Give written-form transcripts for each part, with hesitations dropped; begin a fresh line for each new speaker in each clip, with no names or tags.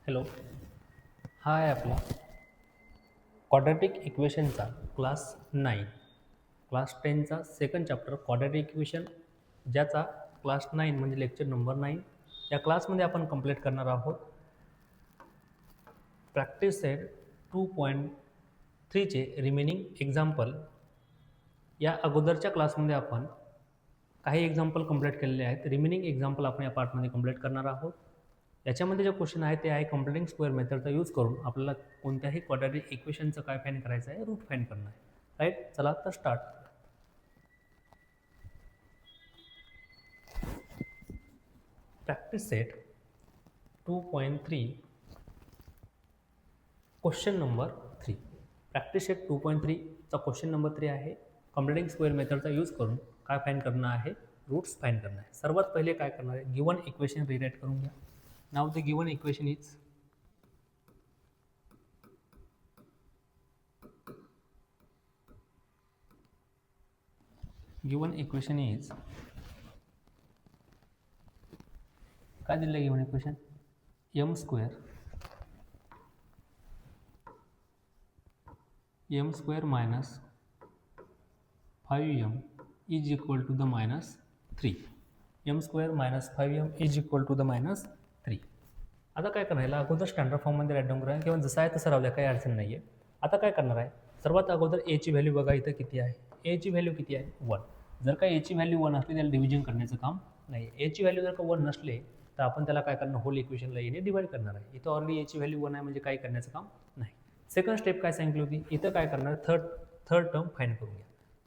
Hello, हा आहे आपला क्वाड्रॅटिक इक्वेशनचा क्लास 10चा सेकंड चॅप्टर क्वाड्रॅटिक इक्वेशन, ज्याचा क्लास 9 म्हणजे लेक्चर नंबर 9 या क्लासमध्ये आपण कंप्लीट करणार आहोत. प्रॅक्टिस सेट 2.3चे रिमेनिंग एक्झाम्पल. या अगोदरच्या क्लासमध्ये आपण काही एक्झाम्पल कंप्लीट केलेले आहेत. रिमेनिंग एक्झाम्पल आपण या पार्टमध्ये कंप्लीट करणार आहोत. याच्यामध्ये जे क्वेश्चन आहे ते आहे कम्प्युटिंग स्क्वेअर मेथडचा यूज करून आपल्याला कोणत्याही क्वाड्रॅटिक इक्वेशनचं काय फाइंड करायचं आहे, रूट फाइंड करणं आहे. राईट, चला तर start. Practice set 2.3 question number 3. Practice set 2.3चा क्वेश्चन नंबर 3 आहे. कम्प्युटिंग स्क्वेअर मेथडचा यूज करून काय फाइंड करणं आहे, रूट्स फाइंड करणं आहे. सर्वात पहिले काय करणार आहे, गिवन इक्वेशन रिराईट करून घ्या. Now the given equation is काय दिलं given equation, m square minus 5m is equal to the -3. m square minus 5m is equal to the -3. आता काय करणार आहे, अगोदर स्टँडर्ड फॉर्ममध्ये राईट डाऊन करूया किंवा जसं आहे तसं राहू द्या, काही अडचण नाही आहे. आता काय करणार आहे, सर्वात अगोदर a ची व्हॅल्यू बघा इथं किती आहे. a ची व्हॅल्यू किती आहे, 1. जर का a ची व्हॅल्यू 1 असली त्याला डिव्हिजन करण्याचं काम नाही. a ची व्हॅल्यू जर का 1 नसले तर आपण त्याला काय करणार, होल इक्वेशनला येणे डिवाइड करणार आहे. इथं ऑलरेडी a ची व्हॅल्यू 1 आहे म्हणजे काही करण्याचं काम नाही. सेकंड स्टेप काय सांगितली होती, इथं काय करणार, थर्ड टर्म फाइंड करून घ्या.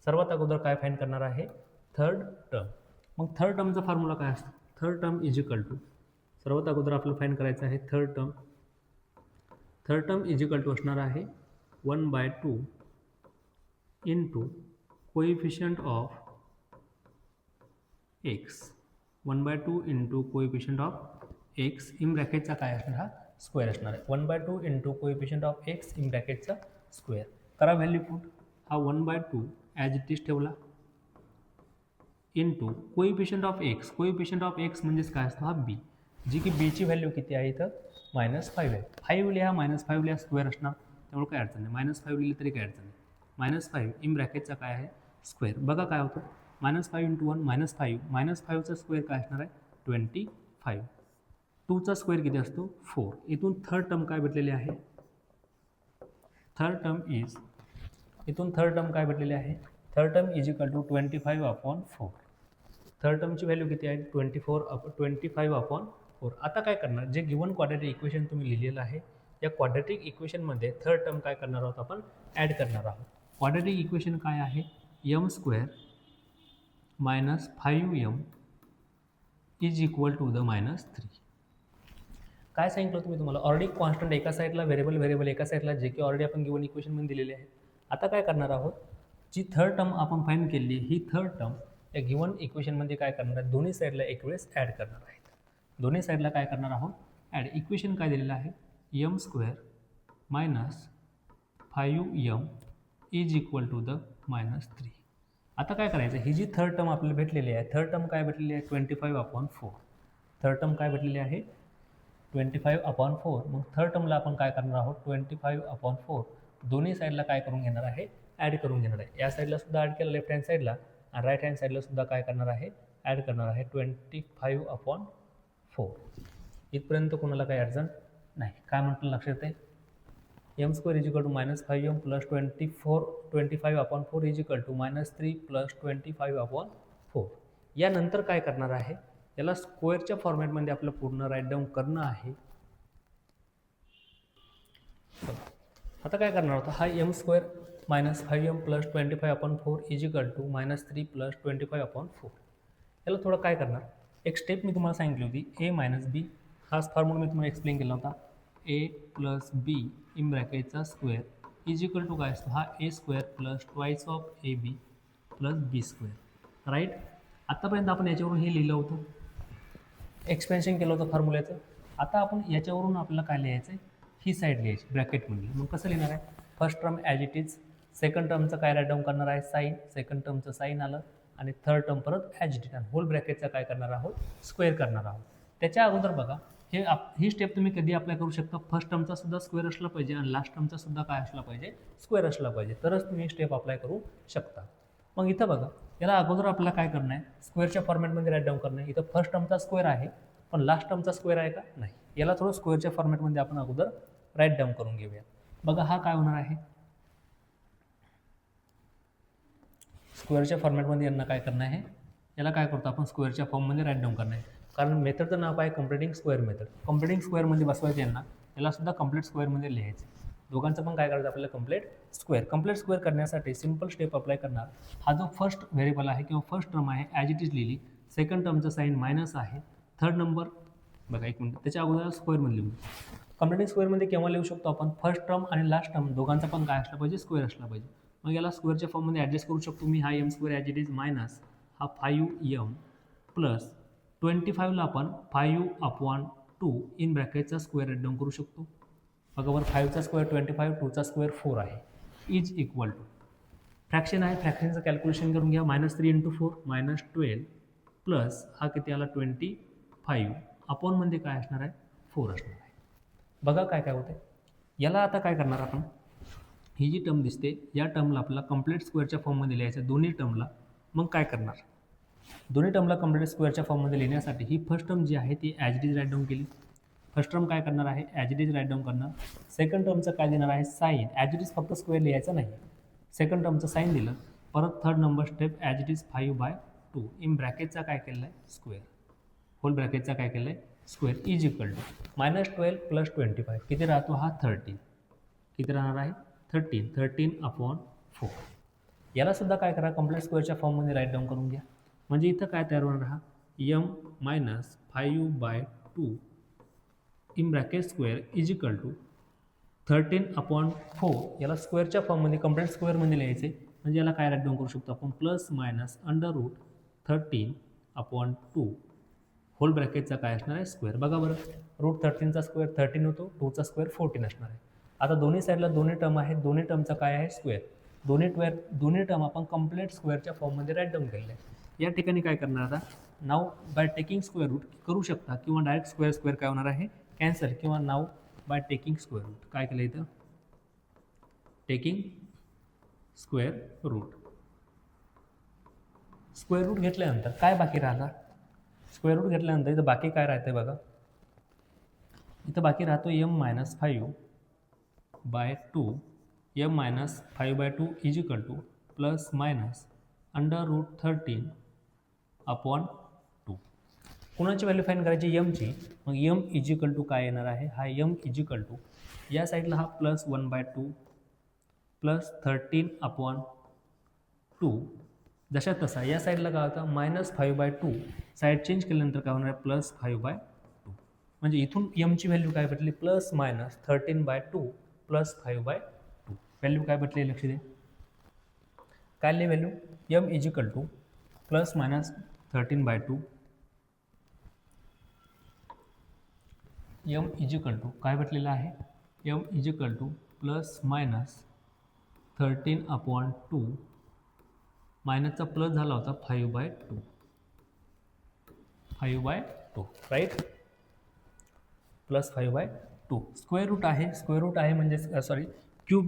सर्वात अगोदर काय फाइंड करणार आहे, थर्ड टर्म. मग थर्ड टर्मचा फॉर्म्युला काय असतो, third term is equal to, सर्वात अगोदर आपल्याला फाइंड करायचं आहे third term is equal to असणार आहे 1/2 into coefficient of x. 1/2 into coefficient of x in ब्रॅकेटचा काय असणार, हा स्क्वेअर असणार आहे. 1/2 into coefficient of x in ब्रॅकेटचा स्क्वेअर. करा व्हॅल्यू पुट. हा 1/2 ॲज इट इज ठेवला into coefficient of x. Coefficient of x म्हणजेच काय असतो, हा b, जी की b ची व्हॅल्यू किती आहे इथं -5 आहे. 5 लिहा, -5 लिहा, स्क्वेअर असणार त्यामुळे काय अडचण नाही. -5 लिहिली तरी काय अडचण नाही. -5 इन ब्रॅकेटचा काय आहे, स्क्वेअर. बघा काय होतं, -5 इंटू 1 -5. -5चा स्क्वेअर काय असणार आहे, 25. 2चा स्क्वेअर किती असतो, 4. इथून थर्ड टर्म काय भेटलेली आहे, थर्ड टर्म काय भेटलेली आहे, third term is equal to 25/4. Third टर्मची व्हॅल्यू किती आहे, 25/4. आता काय करणार, जे गिवन क्वाड्रॅटिक इक्वेशन तुम्ही लिहिलेलं आहे या क्वाड्रॅटिक इक्वेशनमध्ये थर्ड टर्म काय करणार आहोत, आपण ॲड करणार आहोत. क्वाड्रॅटिक इक्वेशन काय आहे, m square minus 5m is equal to the -3. काय सांगितलं तुम्ही, तुम्हाला ऑलरेडी कॉन्स्टंट एका साईडला, व्हेरिएबल एका साईडला, जे की ऑलरेडी आपण गिवन इक्वेशनमध्ये दिलेले आहे. आता काय करणार आहोत, जी थर्ड टर्म आपण फाइंड केली ही थर्ड टर्म या गिवन इक्वेशनमध्ये काय करणार आहे, दोन्ही साईडला एक वेळेस ॲड करणार आहेत. दोन्ही साईडला काय करणार आहोत, ॲड. इक्वेशन काय दिलेलं आहे, m square minus 5m is equal to the -3. आता काय करायचं, ही जी थर्ड टर्म आपल्याला भेटलेली आहे, थर्ड टर्म काय भेटलेली आहे, 25/4. थर्ड टर्म काय भेटलेली आहे, 25/4. मग थर्ड टर्मला आपण काय करणार आहोत, 25/4 दोन्ही साईडला काय करून घेणार आहे, ॲड करून घेणार आहे. या साईडला सुद्धा ॲड केलं लेफ्ट हँड साईडला, आणि राईट हँड साईडला सुद्धा काय करणार आहे, ॲड करणार आहे 25/4. इथपर्यंत कोणाला काही अडचण नाही. काय म्हटलं लक्षात आहे, m square is equal to -5m plus 25/4 is equal to -3 plus 25/4. यानंतर काय करणार आहे, याला स्क्वेअरच्या फॉर्मॅटमध्ये आपलं पूर्ण राईट डाऊन करणं आहे. आता काय करणार होता, हा m square minus 5m plus 25/4 is equal to -3 plus 25/4. याला थोडं काय करणार, एक स्टेप मी तुम्हाला सांगितली होती, a मायनस b. हाच फॉर्म्युला मी तुम्हाला एक्सप्लेन केला होता, a प्लस b इन ब्रॅकेटचा स्क्वेअर इज इक्वल टू काय असतो, हा a square plus twice of ab plus b square. Right, आत्तापर्यंत आपण याच्यावरून हे लिहिलं होतं, एक्सपेन्शन केलं होतं फॉर्म्युल्याचं. आता आपण याच्यावरून आपल्याला काय लिहायचं आहे, ही साईड लिहायची ब्रॅकेटमध्ये. मग कसं लिहिणार आहे, first term as it is, second टर्मचं काय राईट डाऊन करणार आहे, साईन, सेकंड टर्मचं साईन आलं, आणि थर्ड टर्म परत ॲज इट इज, होल ब्रॅकेटचा काय करणार आहोत, स्क्वेअर करणार आहोत. त्याच्या अगोदर बघा, ही स्टेप तुम्ही कधी अप्लाय करू शकता, फर्स्ट टर्मचा सुद्धा स्क्वेअर असला पाहिजे आणि लास्ट टर्मचा सुद्धा काय असला पाहिजे, स्क्वेअर असला पाहिजे, तरच तुम्ही ही स्टेप अप्लाय करू शकता. मग इथं बघा, याला अगोदर आपल्याला काय करणं आहे, स्क्वेअरच्या फॉर्मॅटमध्ये राईट डाऊन करणं आहे. इथं फर्स्ट टर्मचा स्क्वेअर आहे पण लास्ट टर्मचा स्क्वेअर आहे का, नाही. याला थोडं स्क्वेअरच्या फॉर्मॅटमध्ये आपण अगोदर राईट डाऊन करून घेऊया. बघा हा काय होणार आहे, स्क्वेअरच्या फॉर्मॅटमध्ये यांना काय करणं आहे, याला काय करतो आपण स्क्वेअरच्या फॉर्ममध्ये राईट डाऊन करणं आहे. कारण मेथडचं नाव आहे कम्प्लिटिंग स्क्वेअर मेथड. कम्प्लिटिंग स्क्वेअरमध्ये बसवायचं यांना, याला सुद्धा कंप्लीट स्क्वेअरमध्ये लिहायचं. दोघांचं पण काय करायचं आपल्याला, कंप्लीट स्क्वेअर. कंप्लीट स्क्वेअर करण्यासाठी सिंपल स्टेप अप्लाय करणार. हा जो फर्स्ट व्हेरिएबल आहे किंवा फर्स्ट टर्म आहे ॲज इट इज लिहिली, सेकंड टर्मचं साईन मायनस आहे, थर्ड नंबर बघा एक मिनिट त्याच्या अगोदर स्क्वेअरमध्ये लिहू. कंप्लिटिंग स्क्वेअरमध्ये केव्हा लिहू शकतो आपण, फर्स्ट टर्म आणि लास्ट टर्म दोघांचा पण काय असला पाहिजे, स्क्वेअर असला पाहिजे. मग याला स्क्वेअरच्या फॉर्ममध्ये ॲडजस्ट करू शकतो मी. हा m square as it is minus हा 5m प्लस 25ला आपण 5/2 इन ब्रॅकेटचा स्क्वेअर राईट डाऊन करू शकतो. बघा बरं, 5चा स्क्वेअर 25, 2चा स्क्वेअर 4 आहे, इज इक्वल टू फ्रॅक्शन आहे, फ्रॅक्शनचं कॅल्क्युलेशन करून घ्या. -3 × 4 -12 प्लस हा किती आला 25 अपॉनमध्ये काय असणार आहे, 4 असणार आहे. बघा काय काय होतं. याला आता काय करणार आपण, ही जी टर्म दिसते या टर्मला आपल्याला कंप्लीट स्क्वेअरच्या फॉर्ममध्ये लिहायचं दोन्ही टर्मला. मग काय करणार, दोन्ही टर्मला कंप्लीट स्क्वेअरच्या फॉर्ममध्ये लिहिण्यासाठी ही फर्स्ट टर्म जी आहे ती as it is right down केली. फर्स्ट टर्म काय करणार आहे, as it is right down करणार. सेकंड टर्मचं काय देणार आहे, साईन. ॲज इट इज फक्त स्क्वेअर लिहायचं नाही, सेकंड टर्मचं साईन दिलं. परत third number step as it is 5/2 in ब्रॅकेटचा काय केलेला आहे, स्क्वेअर. होल ब्रॅकेटचा काय केलं आहे, स्क्वेअर इज इक्वल टू -12 + 25 किती राहतो हा 13. किती राहणार आहे 13/4. याला सुद्धा काय करा, कंप्लीट स्क्वेअरच्या फॉर्ममध्ये राईट डाऊन करून घ्या. म्हणजे इथं काय तयार होणार, हा m - 5/2 in bracket square is equal to 13/4. याला स्क्वेअरच्या फॉर्ममध्ये कंप्लीट स्क्वेअरमध्ये लिहायचे. म्हणजे याला काय राईट डाऊन करू शकतो आपण, ±√13/2 होल ब्रॅकेटचा काय असणार आहे, स्क्वेअर. बघा बरं, √13चा स्क्वेअर 13 होतो, 2चा स्क्वेअर 14 असणार आहे. आता दोन्ही साईडला दोन्ही टर्म आहेत, दोन्ही टर्मचा काय आहे, स्क्वेअर. दोन्ही टर्म आपण कंप्लीट स्क्वेअरच्या फॉर्ममध्ये राईट डाऊन केलेले आहे. या ठिकाणी काय करणार, आता नाव बाय टेकिंग स्क्वेअर रूट करू शकता किंवा डायरेक्ट स्क्वेअर काय होणार आहे, कॅन्सल, किंवा now by taking square root. काय केलं इथं, taking square root. Square root घेतल्यानंतर काय बाकी राहणार, स्क्वेअर रूट घेतल्यानंतर इथं बाकी काय राहते बघा, इथं बाकी राहतो m - 5/2 m - 5/2 is equal to ±√13/2. कोणाची व्हॅल्यू फाईंड करायची, एमची. मग m इज इक्वल टू काय येणार आहे, हा m इज इक्वल टू या साईडला हा +1/2 + 13/2 जशा तसा. या साईडला काय होतं -5/2, साईड चेंज केल्यानंतर काय होणार आहे +5/2. म्हणजे इथून एमची व्हॅल्यू काय भेटली, +-13/2 + 5/2. व्हॅल्यू काय भेटली लक्ष द्या, काय लिहि value, m is equal to +-13/2 m is equal to काय भेटलेलं आहे, m इज इक्वल टू +-13/2 मायनसचा प्लस झाला होता 5/2 राईट, +5/2. स्क्वेअर रूट आहे म्हणजे सॉरी क्यूब.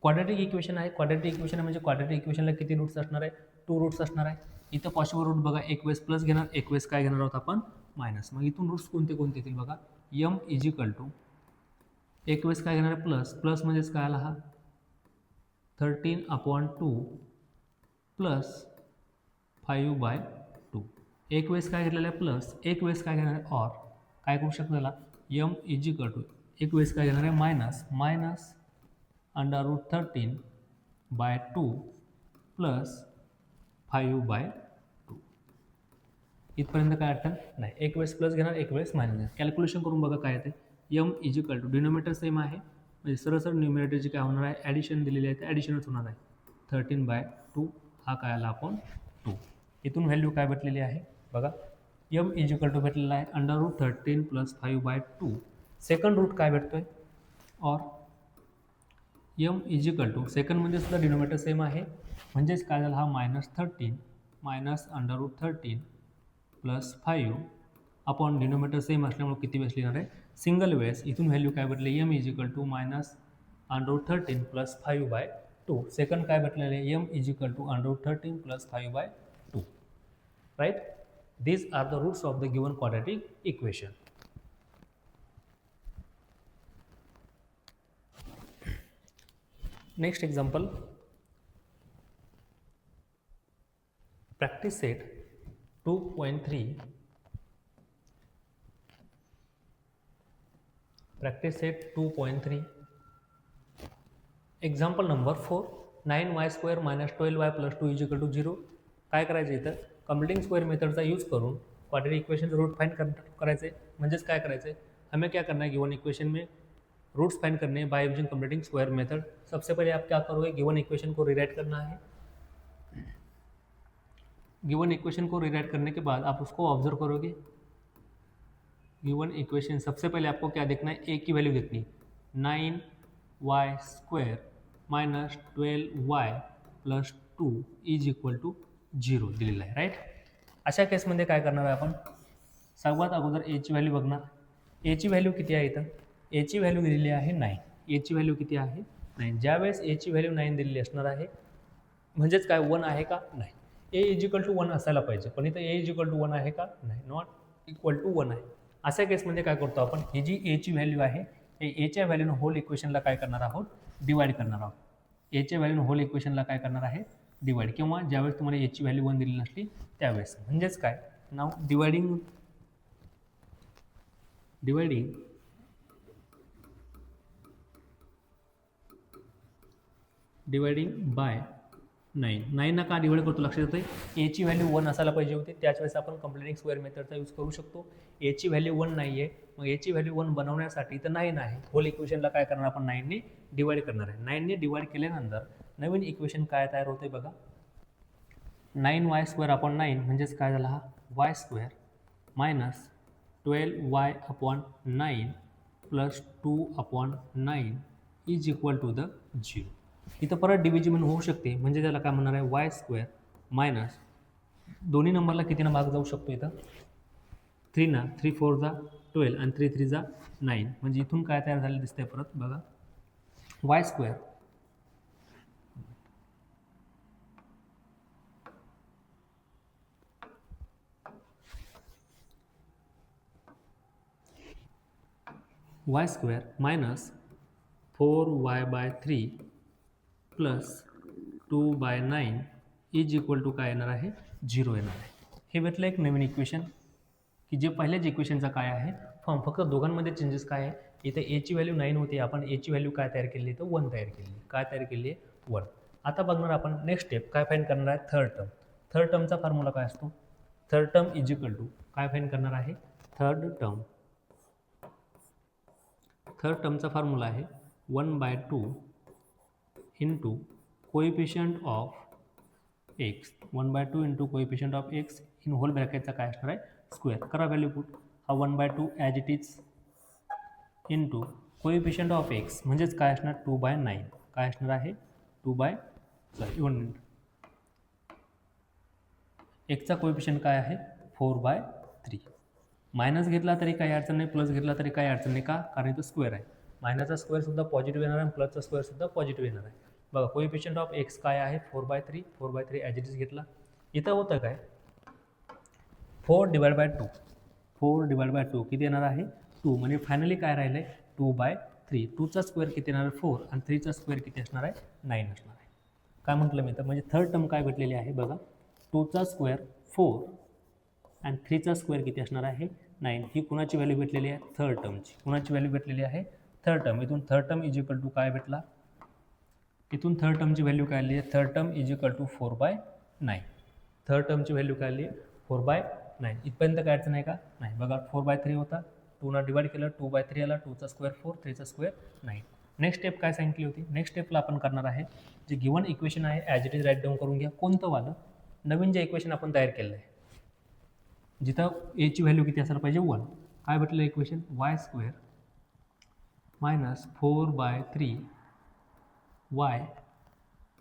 क्वाड्रॅटिक इक्वेशन आहे, क्वाड्रॅटिक इक्वेशन म्हणजे क्वाड्रॅटिक इक्वेशनला किती रूट्स असणार आहे, 2 रूट्स असणार आहे. इथं पॉसिबल रूट बघा, एक वेळेस प्लस घेणार, एक वेळेस काय घेणार आहोत आपण, मायनस. मग इथून रूट्स कोणते कोणते येतील बघा, m इज इक्वल टू एक वेळेस काय घेणार आहे, प्लस म्हणजेच काय आला हा 13/2 + 5/2. एक वेळेस काय घेतलेला आहे प्लस, एक वेळेस काय घेणार आहे ऑर. काय करू शकतो त्याला, m इज इक्वल टू एक वेळेस काय घेणार आहे मायनस √13/2 + 5/2. इथपर्यंत काय अडचण नाही. एक वेळेस प्लस घेणार, एक वेळेस मायनस घेणार. कॅल्क्युलेशन करून बघा काय येते, m is equal to denominator same आहे म्हणजे सरळ न्यूमरेटरची काय होणार आहे, ॲडिशन दिलेली आहे ते ॲडिशनच होणार आहे. 13/2 हा काय आला आपण 2. इथून व्हॅल्यू काय भेटलेली आहे बघा, m इज इक्वल टू भेटलेला आहे √13 + 5/2. सेकंड रूट काय भेटतोय, और m इज इक्वल टू सेकंडमध्ये सुद्धा डिनोमिनेटर सेम आहे म्हणजेच काय झालं, हा -13 - √13 + 5 अपॉन डिनोमिनेटर सेम असल्यामुळे किती वेळेस लिहिणार आहे, सिंगल वेळेस. इथून व्हॅल्यू काय भेटले, m is equal to -√13 + 5/2. Second काय भेटलेलं आहे, m is equal to √13 + 5/2. Right. These are the roots of the given quadratic equation. Next example, practice set 2.3. Practice set 2.3. Example number 4. 9y² - 12y + 2 = 0. काय करायचं इथं, कम्प्लीटिंग स्क्वेअर मेथडचा use करून quadratic equation route find करायचे. म्हणजेच काय करायचं, हमें क्या करना है, गिवन इक्वेशन में रूट्स फाइंड करने by using completing square method. सबसे पहले आप क्या करोगे, गिवन इक्वेशन को रीराइट करना है. गिवन इक्वेशन को रीराइट करने के बाद आप उसको ऑब्जर्व करोगे. गिवन इक्वेशन सबसे पहले आपको क्या देखना है, ए की वैल्यू देखनी. 9y² - 12y + 2 = 0 दिलेलं आहे. राईट. अशा केसमध्ये काय करणार आहे आपण, सर्वात अगोदर एची व्हॅल्यू बघणार. एची व्हॅल्यू किती आहे इथं, एची व्हॅल्यू दिलेली आहे 9. एची व्हॅल्यू किती आहे, 9. ज्यावेळेस एची व्हॅल्यू 9 दिलेली असणार आहे, म्हणजेच काय 1 आहे का, नाही. ए = 1 असायला पाहिजे, पण इथं ए = 1 आहे का, नाही, नॉट इक्वल टू 1 आहे. अशा केसमध्ये काय करतो आपण, ही जी एची व्हॅल्यू आहे, हे एच्या व्हॅल्यूनं होल इक्वेशनला काय करणार आहोत, डिवाइड करणार आहोत. एच्या व्हॅल्यूनं होल इक्वेशनला काय करणार आहे, डिवाइड. किंवा ज्यावेळेस तुम्हाला एची व्हॅल्यू 1 दिलेली नसली त्यावेळेस. म्हणजेच काय, नाव डिवाइडिंग बाय 9. 9 का डिवाइड करतो, लक्षात येतं. एची व्हॅल्यू 1 असायला पाहिजे होती, त्याच वेळेस आपण कम्प्लीटिंग स्क्वेअर मेथडचा यूज करू शकतो. एची व्हॅल्यू 1 नाही आहे, मग एची व्हॅल्यू 1 बनवण्यासाठी तर 9 आहे, होल इक्वेशनला काय करणार आपण, 9ने डिवाइड करणार आहे. 9ने डिवाइड केल्यानंतर नवीन इक्वेशन काय तयार होते बघा, 9y² / 9 म्हणजेच काय झाला, हा y² - 12y/9 + 2/9 = 0. इथं परत डिव्हिजन होऊ शकते, म्हणजे त्याला काय म्हणणार आहे, y² - दोन्ही नंबरला कितीनं भाग जाऊ शकतो इथं, 3 ना. 3 4 जा 12 आणि 3 3 जा 9. म्हणजे इथून काय तयार झालं दिसतंय परत बघा, y² - 4y/3 + 2/9 = काय येणार आहे, 0 येणार आहे. हे भेटलं एक नवीन इक्वेशन, की जे पहिल्याच इक्वेशनचा काय आहे फॉर्म. फक्त दोघांमध्ये चेंजेस काय आहे, इथं एची व्हॅल्यू 9 होती, आपण एची व्हॅल्यू काय तयार केली, तर 1 तयार केली. काय तयार केली आहे, 1. आता बघणार आपण नेक्स्ट स्टेप काय फाईंड करणार आहे, थर्ड टर्म. थर्ड टर्मचा फॉर्म्युला काय असतो, थर्ड टर्म = काय फाईंड करणार आहे, थर्ड टर्मचा फॉर्म्युला आहे 1/2 into coefficient of x. 1/2 into coefficient of x in whole ब्रॅकेटचा काय असणार आहे, स्क्वेअर. करा व्हॅल्यू पुट. हा 1/2 as it is into coefficient of x म्हणजेच काय असणार, 2/9. काय असणार आहे, 1 मिनिट. एक्सचा कोएफिशियंट काय आहे, 4/3. मायनस घेतला तरी काही अडचण नाही, प्लस घेतला तरी काही अडचण नाही. का, कारण इथं स्क्वेअर आहे. मायनसचा स्क्वेअरसुद्धा पॉझिटिव्ह येणार आहे, प्लसचा स्क्वेअरसुद्धा पॉझिटिव्ह येणार आहे. बघा कोएफिशियंट ऑफ एक्स काय आहे, 4/3. 4/3 ॲज इट इज घेतला. इथं होतं काय, 4/2. 4/2 किती येणार आहे, 2. म्हणजे फायनली काय राहिलं आहे, 2/3. 2चा स्क्वेअर किती येणार आहे, 4. आणि 3चा स्क्वेअर किती असणार आहे, 9 असणार आहे. काय म्हटलं मी तर, म्हणजे थर्ड टर्म काय भेटलेली आहे बघा, 2चा स्क्वेअर 4 आणि 3चा स्क्वेअर किती असणार आहे, 9. ही कुणाची व्हॅल्यू भेटलेली आहे, थर्ड टर्मची. कुणाची व्हॅल्यू भेटलेली आहे, थर्ड टर्म. इथून थर्ड टर्म = काय भेटला, इथून थर्ड टर्मची व्हॅल्यू काय आली आहे, थर्ड टर्म = 4/9. थर्ड टर्मची व्हॅल्यू काय आली आहे, 4/9. इथपर्यंत काय अडचण आहे का, नाही. बघा 4/3 होता, 2 डिवाइड केलं, 2/3 आला. 2चा स्क्वेअर 4, 3चा स्क्वेअर 9. नेक्स्ट स्टेप काय सांगितली होती, नेक्स्ट स्टेपला आपण करणार आहे, जे गिवन इक्वेशन आहे as it is right down करून घ्या. कोणतं वालं, नवीन जे इक्वेशन आपण तयार केलं आहे, जिथं एची व्हॅल्यू किती असायला पाहिजे, 1. काय भेटलं equation, y² - 4/3 y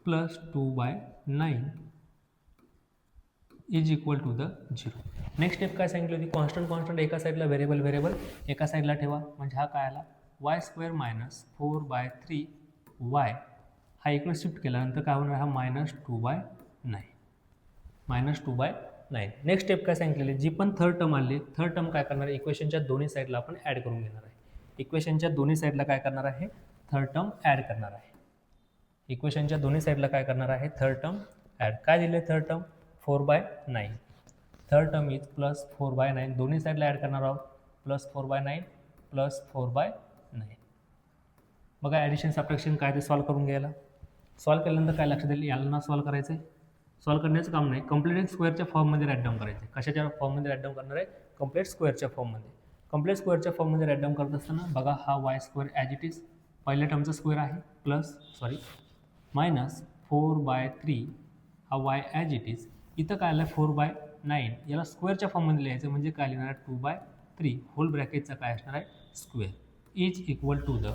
+ 2/9 = 0. Next step काय सांगितली होती, कॉन्स्टंट एका साईडला, व्हेरिएबल एका साईडला ठेवा. म्हणजे हा काय आला y² मायनस 4/3 y. हा इकडे शिफ्ट केल्यानंतर काय होणार, हा -2/9. नेक्स्ट स्टेप काय सांगितलेली, जी पण थर्ड टर्म आली, थर्ड टर्म काय करणार आहे, इक्वेशनच्या दोन्ही साईडला आपण ॲड करून घेणार आहे. इक्वेशनच्या दोन्ही साईडला काय करणार आहे, थर्ड टर्म ॲड करणार आहे. इक्वेशनच्या दोन्ही साईडला काय करणार आहे, थर्ड टर्म ॲड. काय दिले third term, 4/9. Third term is plus 4/9. दोन्ही साईडला ॲड करणार आहोत, प्लस 4/9 प्लस 4/9. बघा ॲडिशन सबट्रॅक्शन काय ते सॉल्व करून घ्यायला. सॉल्व केल्यानंतर काय लक्षात येईल, याला सॉल्व करायचं आहे. सॉल्व करण्याचं काम नाही, कंप्लीट स्क्वेअरच्या फॉर्ममध्ये राईट डाऊन करायचं. कशाच्या फॉर्ममध्ये राईट डाऊन करणार आहे, कंप्लीट स्क्वेअरच्या फॉर्ममध्ये. कंप्लीट स्क्वेअरच्या फॉर्ममध्ये राईट डाऊन करत असताना बघा, हा y² ॲज इट इज पहिल्या टर्मचा स्क्वेअर आहे, मायनस 4/3 हा y ॲज इट इज. इथं काय आलं 4/9, याला स्क्वेअरच्या फॉर्ममध्ये लिहायचं. म्हणजे काय लिहिणार आहे, 2/3 होल ब्रॅकेटचा काय असणार आहे, square is equal to the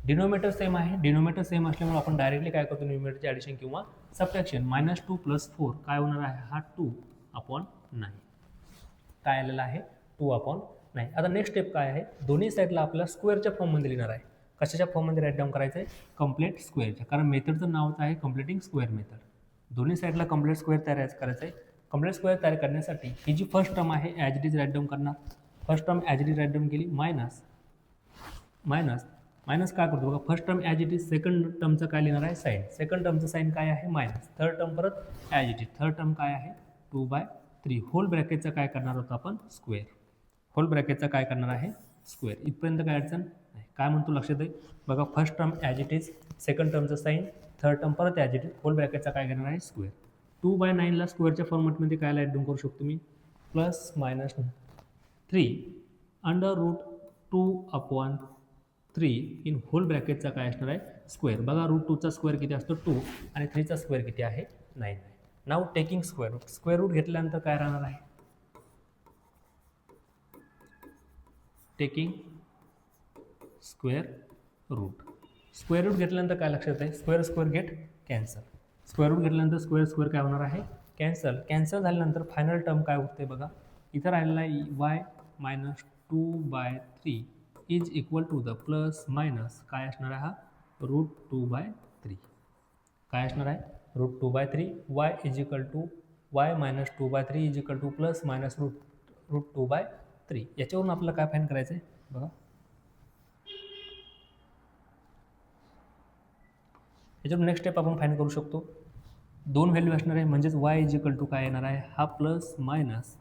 denominator same आहे. डिनोमिनेटर सेम असल्यामुळे आपण डायरेक्टली काय करतो, न्यूमिनेटरचे ॲडिशन किंवा सबट्रॅक्शन. -2 + 4 काय होणार आहे, हा 2/9. काय आलेला आहे, 2/9. आता नेक्स्ट स्टेप काय आहे, दोन्ही साईडला आपल्याला स्क्वेअरच्या फॉर्ममध्ये लिहिणार आहे. कशाच्या फॉर्ममध्ये राईट डाऊन करायचं आहे, कंप्लीट स्क्वेअरच्या. कारण मेथडचं नावच आहे कंप्लीटिंग स्क्वेअर मेथड. दोन्ही साईडला कंप्लीट स्क्वेअर तयार करायचं आहे. कंप्लीट स्क्वेअर तयार करण्यासाठी ही जी फर्स्ट टर्म आहे as it is right down करणार. First term as it is right down केली, मायनस काय करतो बघा, first term as it is. Second टर्मचं काय लिहिणार आहे, साईन. सेकंड टर्मचं साईन काय आहे, मायनस. थर्ड टर्म परत as it is. Third term काय आहे, 2/3 होल ब्रॅकेटचं काय करणार होतं आपण, स्क्वेअर. होल ब्रॅकेटचं काय करणार आहे, स्क्वेअर. इथपर्यंत काय अडचण नाही. काय म्हणतो लक्षात आहे बघा, first term as it is, second टर्मचं साईन, थर्ड टर्म परत ॲज इट इज, होल ब्रॅकेटचा काय करणार आहे, स्क्वेअर. 2/9ला स्क्वेअरच्या फॉर्मॅटमध्ये काय ॲड करू शकतो मी, +-3 √2/3 इन होल ब्रॅकेटचा काय असणार आहे, स्क्वेअर. बघा √2चा स्क्वेअर किती असतो, 2, आणि 3चा स्क्वेअर किती आहे, 9. Now taking square root. Square root घेतल्यानंतर काय राहणार आहे, taking square root. Square root घेतल्यानंतर काय लक्षात आहे, square get cancel. Square root घेतल्यानंतर स्क्वेअर काय होणार आहे, कॅन्सल झाल्यानंतर फायनल टर्म काय उरते बघा, इथं राहिलेला आहे y -2/3 is equal to the plus minus काय असणार आहे, हा √2/3. काय असणार आहे, √2/3. y is equal to y -2/3 is equal to plus minus √2/3. याच्यावरून आपल्याला काय फाईंड करायचं आहे बघा, याच्यावर नेक्स्ट स्टेप आपण फाईंड करू शकतो. दोन व्हॅल्यू असणार आहे, म्हणजेच y इज इक्वल टू काय येणार आहे, हा plus minus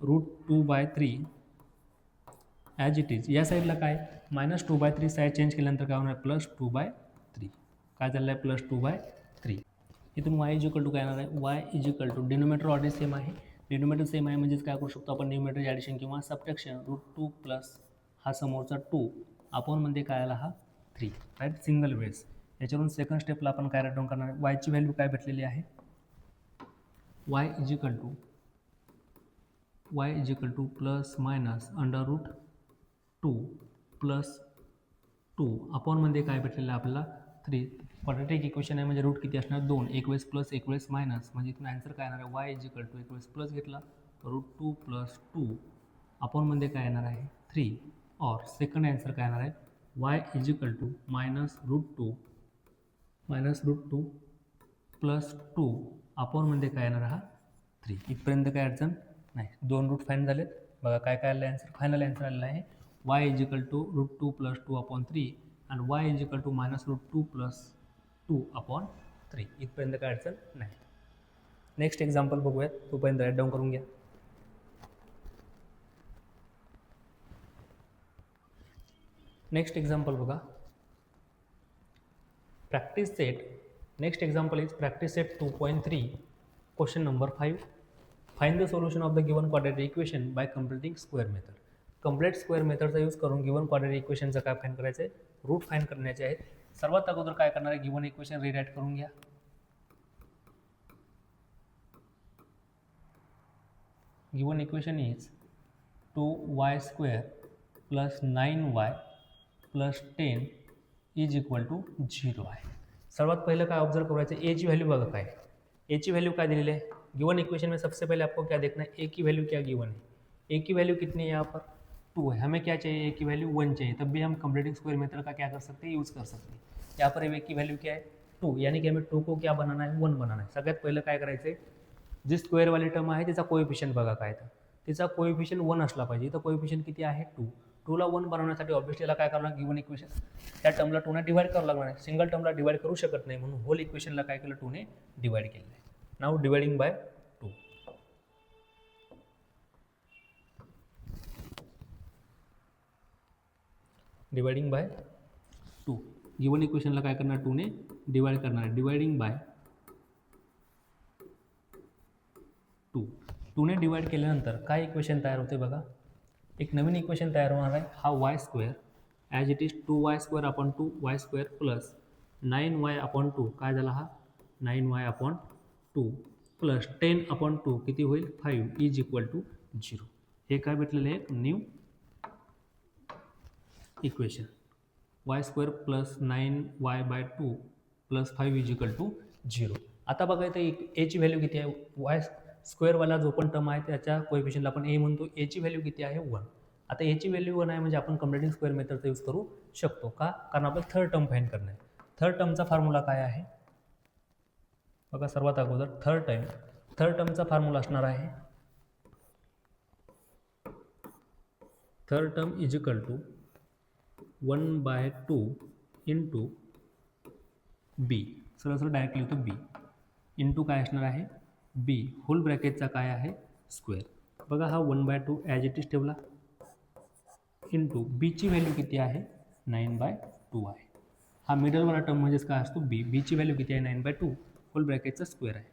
√2/3 as it is. या साईडला काय -2/3 साईड चेंज केल्यानंतर काय होणार, +2/3. काय झालं आहे, +2/3. इथून y इज इक्वल टू काय येणार आहे, y is equal to denominator already same आहे. डिनोमिनेटर सेम आहे म्हणजेच काय करू शकतो आपण, न्यूमिनेटर ॲडिशन किंवा सबट्रॅक्शन. √2 प्लस हा समोरचा 2 आपण म्हणजे काय आला, हा 3, राईट, सिंगल वेळेस. याच्यावरून सेकंड स्टेपला आपण काय राईट डाऊन करणार आहे, वायची व्हॅल्यू काय भेटलेली आहे, y is equal to plus minus √2 plus 2 upon मध्ये काय भेटलेलं आहे आपल्याला, 3. क्वाड्रॅटिक इक्वेशन आहे म्हणजे रूट किती असणार, 2. एक वेळेस प्लस एक वेळेस मायनस, म्हणजे इथून आन्सर काय येणार आहे, y इज इक्वल टू एक वेळेस प्लस घेतला √2 प्लस 2 अपॉन मध्ये काय येणार आहे, 3. और सेकंड आन्सर काय येणार आहे, y is equal to -√2 plus 2 upon मध्ये काय येणार, हा 3. इथपर्यंत काय अडचण नाही. दोन रूट फाईन झालेत बघा. काय आलं आन्सर, फायनल आन्सर आलेला आहे y is equal to √2 plus 2 upon 3 आणि y is equal to -√2 plus 2 upon 3. इथपर्यंत काय अडचण नाही. नेक्स्ट एक्झाम्पल बघूयात, तोपर्यंत राईट डाऊन करून घ्या. नेक्स्ट एक्झाम्पल बघा, practice set. Next example is practice set 2.3, question number 5. Find the solution of the given quadratic equation by completing square method. Complete square मेथडचा यूज करून गिवन क्वाड्रॅटिक इक्वेशनचं काय find करायचं आहे, route find करण्याचे आहेत. सर्वात अगोदर काय करणार आहे, गिवन इक्वेशन रिराईट करून घ्या. Given equation is 2y² plus 9y plus 10 is equal to 0 आहे. सर्वात पहिलं काय ऑब्झर्व करायचं, एची व्हॅल्यू बघा काय, एची व्हॅल्यू काय दिलेली आहे गिवन इक्वेशन में सबसे पहले आपको क्या देखना है, ए की वैल्यू क्या गिवन है, ए की वैल्यू कितनी है यहाँ पर 2 है, हमें क्या चाहिए, ए की वैल्यू 1 चाहिए, तब भी हम कंप्लीटिंग स्क्वायर मेथड का क्या कर सकते हैं, यूज़ कर सकते हैं। यहाँ पर ए की वैल्यू क्या है 2, यानी कि हमें 2 को क्या बनाना है 1 बनाना आहे. सगळ्यात पहिलं काय करायचं आहे, जी स्क्वेअरवाली टर्म आहे त्याचा कोएफिशियंट बघा काय तर, तिचा कोएफिशियंट 1 असला पाहिजे, तर कोएफिशियंट किती आहे 2. 2 ला 1 बनवण्यासाठी ऑब्वियसली याला काय करावं लागणार, गिवन इक्वेशन त्या टर्मला 2 ने डिवाइड करावं लागणार आहे, सिंगल टर्मला डिवाइड करू शकत नाही, म्हणून होल इक्वेशनला काय केलं 2 ने डिवाइड केलेलं आहे. Now dividing by 2. Dividing by 2. Given इक्वेशनला काय करणार 2 ने डिवाइड करणार आहे. Dividing by 2. 2 ने डिवाइड केल्यानंतर काय इक्वेशन तयार होते बघा, एक नवीन इक्वेशन तयार होणार आहे. हा Y square as it is 2y² upon 2y² plus 9y upon 2 काय झाला हा 9y अपॉन 2 प्लस 10 अपॉन 2 किती होईल 5 इज इक्वल टू 0. हे काय भेटलेलं आहे, एक new equation y² plus 9y/2 plus 5 is equal to 0. आता बघा इथे एची व्हॅल्यू किती आहे, वाय स्क्वेअरवाला जो पण टर्म आहे त्याच्या कोएफिशियंटला आपण ए म्हणतो, एची व्हॅल्यू किती आहे 1. आता एची व्हॅल्यू 1 आहे म्हणजे आपण कंप्लीटिंग स्क्वेअर मेथडचा यूज करू शकतो का, कारण आपल्याला थर्ड टर्म फाइंड करणे आहे. थर्ड टर्मचा फॉर्म्युला काय आहे बघा, सर्वात अगोदर थर्ड टर्मचा फॉर्म्युला असणार आहे, third term is equal to 1/2 into b, सरळ डायरेक्टली होतं बी इंटू काय असणार आहे बी होल ब्रॅकेटचा काय आहे स्क्वेअर. बघा हा 1/2 ॲज इट इज ठेवला इंटू बीची व्हॅल्यू किती आहे 9/2 आहे. हा मिडलवाला टर्म म्हणजेच काय असतो बी, बीची व्हॅल्यू किती आहे 9/2 होल ब्रॅकेटचा स्क्वेअर आहे,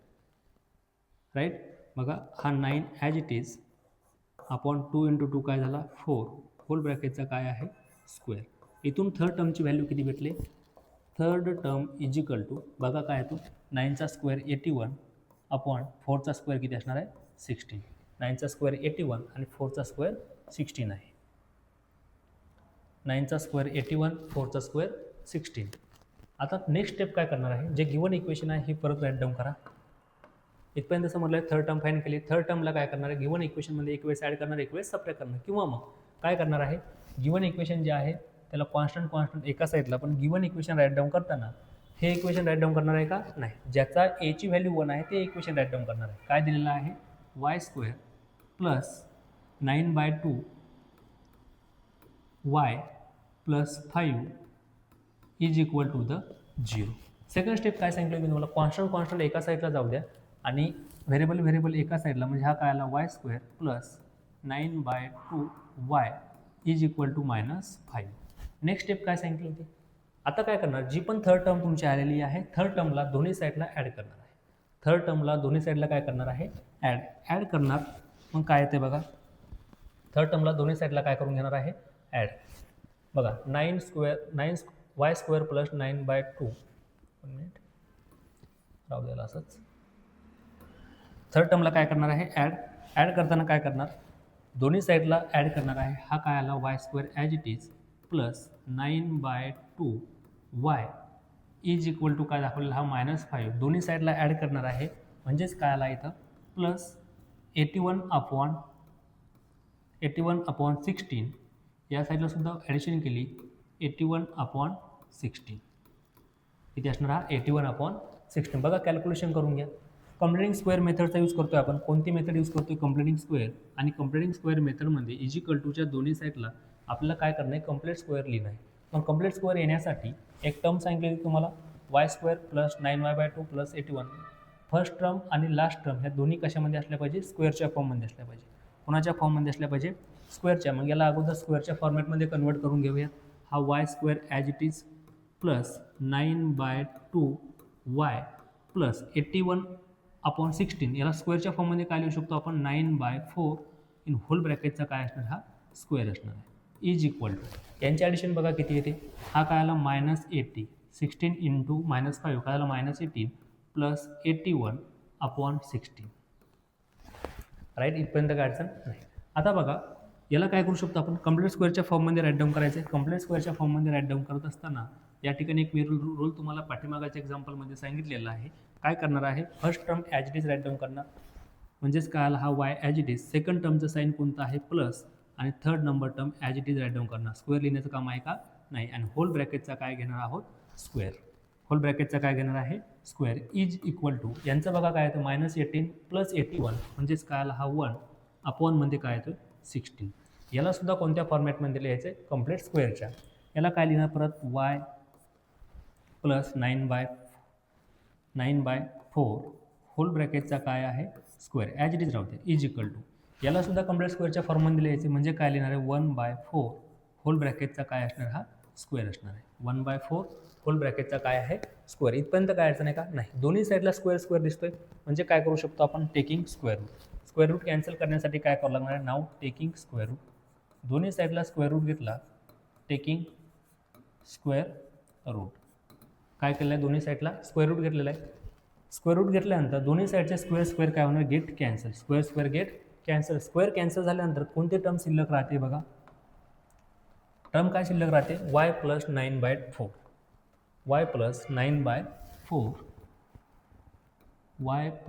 राईट. बघा हा 9 as it is upon 2 into 2 काय झाला 4 होल ब्रॅकेटचा काय आहे स्क्वेअर. इथून थर्ड टर्मची व्हॅल्यू किती भेटले, third term is equal to बघा काय येतो 9चा स्क्वेअर 81 अपॉन 4चा स्क्वेअर किती असणार आहे 16. 9चा स्क्वेअर 81 आणि 4चा स्क्वेअर 16 आहे. 9चा स्क्वेअर 81, 4चा स्क्वेअर 16. आता नेक्स्ट स्टेप काय करणार आहे, जे गिवन इक्वेशन आहे ही परत राईट डाऊन करा. इथपर्यंत जसं म्हटलं थर्ड टर्म फाईंड केली, थर्ड टर्मला काय करणार आहे गिवन इक्वेशनमध्ये एक वेळेस ॲड करणार, एक वेळेस सबट्रॅक्ट करणार, किंवा मग काय करणार आहे गिवन इक्वेशन जे आहे त्याला कॉन्स्टंट एका साईडला, पण गिवन इक्वेशन राईट डाऊन करताना हे इक्वेशन राईट डाऊन करणार आहे का नाही, ज्याचा एची व्हॅल्यू 1 आहे ते इक्वेशन राईट डाऊन करणार आहे. काय दिलेलं आहे y² plus 9/2 y plus 5 is equal to the 0. Second step काय सांगितलं मी तुम्हाला, कॉन्स्टंट एका साईडला जाऊ द्या आणि व्हेरिएबल एका साईडला, म्हणजे हा काय आला y² plus 9/2 y is equal to -5. Next step काय सांगितली होती, आता काय करणार, जी पण थर्ड टर्म तुमची आलेली आहे थर्ड टर्मला दोन्ही साईडला ॲड करणार आहे. थर्ड टर्मला दोन्ही साईडला काय करणार आहे ॲड करणार. मग काय येते बघा, थर्ड टर्मला दोन्ही साईडला काय करून घेणार आहे ॲड. बघा 9y² प्लस 9/2 1 मिनिट राहू द्याला असंच. थर्ड टर्मला काय करणार आहे ॲड करताना काय करणार दोन्ही साईडला ॲड करणार आहे. हा काय आला y² as it is plus 9/2 y is equal to काय दाखवलेला हा -5 दोन्ही साईडला ॲड करणार आहे, म्हणजेच काय आला इथं प्लस 81 अपॉन 16. या साईडला सुद्धा ॲडिशन केली 81 अपॉन 16 किती असणार हा 81 अपॉन 16. बघा कॅल्क्युलेशन करून घ्या. कंप्लीटिंग स्क्वेअर मेथडचा यूज करतोय आपण, कोणती मेथड यूज करतोय कंप्लीटिंग स्क्वेअर. आणि कंप्लीटिंग स्क्वेअर मेथडमध्ये इज इक्वल टूच्या दोन्ही साईडला आपल्याला काय करणं आहे कंप्लीट स्क्वेअर लिहिणं आहे. मग कंप्लीट स्क्वेअर येण्यासाठी एक टर्म सांगितलेली तुम्हाला y² plus 9y/2 plus 81. First term आणि लास्ट टर्म ह्या दोन्ही कशामध्ये असल्या पाहिजे स्क्वेअरच्या फॉर्ममध्ये असल्या पाहिजे. कोणाच्या फॉर्ममध्ये असल्या पाहिजे स्क्वेअरच्या. मग याला अगोदर स्क्वेअरच्या फॉर्मॅटमध्ये कन्वर्ट करून घेऊया. हा y² as it is plus 9/2 y plus 81 upon 16 याला स्क्वेअरच्या फॉर्ममध्ये काय लिहू शकतो आपण 9/4 इन होल ब्रॅकेटचा काय असणार हा स्क्वेअर असणार आहे इज इक्वल टू. यांचे ॲडिशन बघा किती येते, हा काय आला -80 16 इंटू -5 काय आला -18 प्लस 81 अपॉन 16. राईट, इथपर्यंत काय अडचण नाही. आता बघा याला काय करू शकतो आपण कंप्लीट स्क्वेअरच्या फॉर्ममध्ये राईट डाऊन करायचं आहे. कंप्लीट स्क्वेअरच्या फॉर्ममध्ये राईट डाऊन करत असताना या ठिकाणी एक मी रूल तुम्हाला पाठीमागाच्या एक्झाम्पलमध्ये सांगितलेला आहे. काय करणार आहे first term as it is right down करणार, म्हणजेच काय आला हा y as it is. Second टर्मचं साईन कोणतं आहे प्लस आणि third number term as it is right down करणार. स्क्वेअर लिहिण्याचं काम आहे का नाही. आणि होल ब्रॅकेटचा काय घेणार आहोत स्क्वेअर. होल ब्रॅकेटचा काय घेणार आहे स्क्वेअर इज इक्वल टू यांचं बघा काय येतं -18 + 81 म्हणजेच काय आला हा 1 अपॉन मध्ये काय येतो 16. याला सुद्धा कोणत्या फॉर्मॅटमध्ये लिहायचं आहे कंप्लीट स्क्वेअरच्या. याला काय लिहिणार परत y प्लस 9/4 होल ब्रॅकेटचा काय आहे स्क्वेअर ॲज इट इज राहते इज इक्वल टू. याला सुद्धा कंप्लीट स्क्वेअरच्या फॉर्ममध्ये लिहायचे म्हणजे काय लिहिणार आहे 1/4 होल ब्रॅकेटचा काय असणार हा स्क्वेअर असणार आहे. 1/4 होल ब्रॅकेटचा काय आहे स्क्वेअर. इथपर्यंत काय अडचण आहे का नाही. दोन्ही साईडला स्क्वेअर स्क्वेअर दिसतोय म्हणजे काय करू शकतो आपण taking square root. Square root cancel करण्यासाठी काय करावं लागणार आहे नाव टेकिंग स्क्वेअर रूट. दोन्ही साईडला स्क्वेअर रूट घेतला टेकिंग स्क्वेअर रूट. काय केलं आहे दोन्ही साईडला स्क्वेअर रूट घेतलेला आहे. स्क्वेअर रूट घेतल्यानंतर दोन्ही साईडचे स्क्वेअर स्क्वेअर काय होणार gate cancel. Square square get cancel. Square cancel झाल्यानंतर कोणते टर्म शिल्लक राहते बघा. टर्म काय शिल्लक राहते y + 9/4 y + 9/4 y +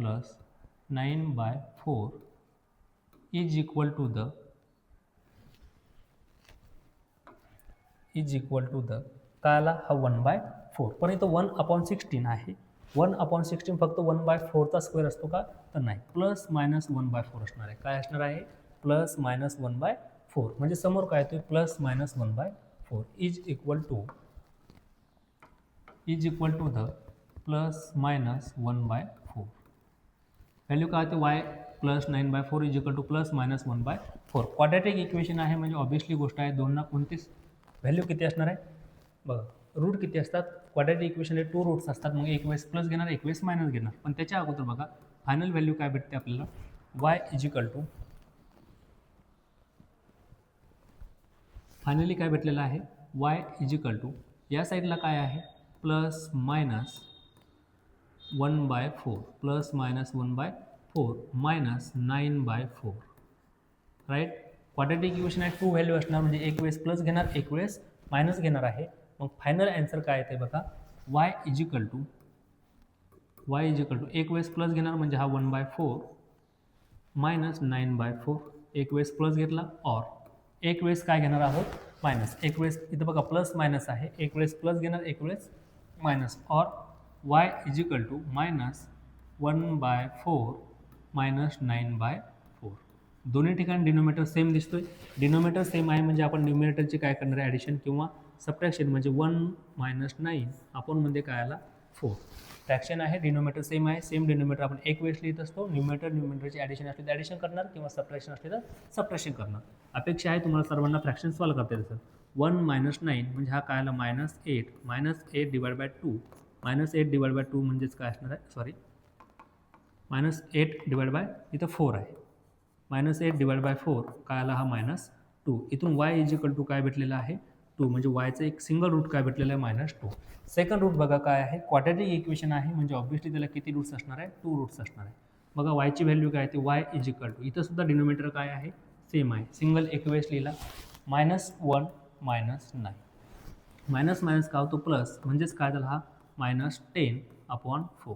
9/4 is equal to the काय आला हा 1/4. पण इथं 1/16 आहे. 1/16 फक्त 1/4चा स्क्वेअर असतो का तर नाही. ±1/4 असणार आहे. काय असणार आहे ±1/4 म्हणजे समोर काय येतो +-1/4 is equal to the +-1/4. Value काय होते y + 9/4 is equal to +-1/4. Quadratic equation आहे म्हणजे ऑब्वियसली गोष्ट आहे दोनना कोणतीच व्हॅल्यू किती असणार आहे बघा. रूट किती असतात क्वाड्रॅटिक इक्वेशनचे 2 रूट्स असतात. मग एक वेळेस प्लस घेणार एक वेळेस मायनस घेणार. पण त्याच्या अगोदर बघा फायनल व्हॅल्यू काय भेटते आपल्याला y is equal to finally काय भेटलेलं आहे y इज इक्वल टू या साईडला काय आहे +-1/4 +-1/4 -9/4 राईट. क्वाड्रॅटिक इक्वेशन आहे 2 व्हॅल्यू असणार म्हणजे एक वेळेस प्लस घेणार एक वेळेस मायनस घेणार आहे. मग फायनल आन्सर काय येते बघा y इज इक्वल टू एक वेळेस प्लस घेणार म्हणजे हा 1/4 -9/4 एक वेळेस प्लस घेतला और एक वेळेस काय घेणार आहोत मायनस. एक वेळेस इथं बघा प्लस मायनस आहे एक वेळेस प्लस घेणार एक वेळेस मायनस और y इज इक्वल टू -1/4 -9/4. दोन्ही ठिकाणी डिनोमिनेटर सेम दिसतोय. डिनोमिनेटर सेम आहे म्हणजे आपण न्यूमिनेटरची काय करणार आहे ॲडिशन किंवा सबट्रॅक्शन म्हणजे 1 - 9 आपण मध्ये काय आला 4. फ्रॅक्शन आहे डिनोमिनेटर सेम आहे. सेम डिनोमिनेटर आपण एक वेळेस लिहित असतो. न्यूमिनेटरची ॲडिशन असली तर ॲडिशन करणार किंवा सबट्रॅक्शन असली तर सबट्रॅक्शन करणार. अपेक्षा आहे तुम्हाला सर्वांना फ्रॅक्शन सॉल्व करता येतं. 1 - 9 म्हणजे हा काय आला -8 -8 / 2 -8 / 2 म्हणजेच काय असणार आहे सॉरी -8 / इथं 4 आहे -8 / 4 काय आला हा -2. इथून y इज इक्वल टू काय भेटलेलं आहे 2 म्हणजे yचं एक सिंगल रूट काय भेटलेलं आहे -2. सेकंड रूट बघा काय आहे क्वाड्रॅटिक इक्वेशन आहे म्हणजे ऑब्वियसली त्याला किती रूट्स असणार आहे 2 रूट्स असणार आहे. बघा yची व्हॅल्यू काय आहे y इज इक्वल टू इथं सुद्धा डिनोमिनेटर काय आहे सेम आहे. सिंगल एक वेळेस लिहिला -1 -9 मायनस का होतो प्लस म्हणजेच काय झाला हा -10/4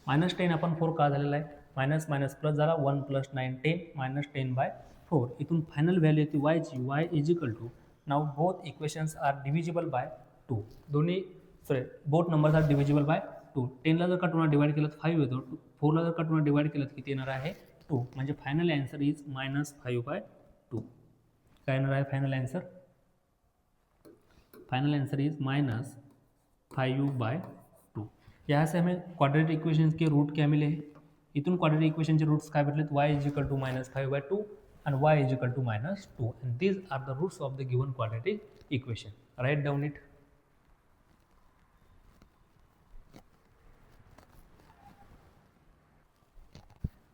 -10/4 का झालेला आहे मायनस मायनस प्लस झाला 1 + 9 10 -10/4. इथून फायनल व्हॅल्यू येते yची y is equal to now both equations are divisible by 2. दोन्ही both numbers are divisible by 2. 10ला जर का 2 डिवाइड केलं तर 5 येतो. 4ला जर का 2 डिवाइड केलं तर किती येणार आहे 2 म्हणजे फायनल आन्सर इज -5/2. काय येणार आहे फायनल आन्सर इज -5/2. यहाँ से हमें क्वाड्रेटिक इक्वेशंस के रूट क्या मिले हैं. इथून क्वाड्रेटिक इक्वेशनचे रूट्स काय भेटलेत y is equal to -5/2 and y is equal to -2 and these are the roots of the given quadratic equation. Write down it.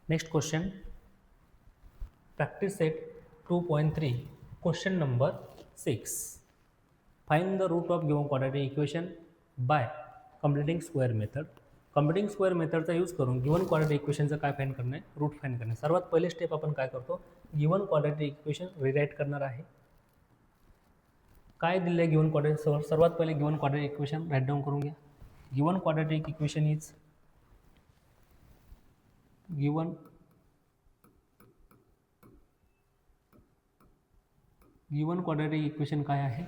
Next question, practice set 2.3 question number 6. Find the root of given quadratic equation by completing square method. Computing square मेथडचा use करून given quadratic इक्वेशनचं काय find करणे route find करणे. सर्वात पहिले step आपण काय करतो गिवन क्वाड्रॅटिक इक्वेशन रिराईट करणार आहे. काय दिले गिवन क्वाड्रॅटिक सर्वात पहिले given quadratic equation write down करून घ्या. Given quadratic equation is given given quadratic equation काय आहे?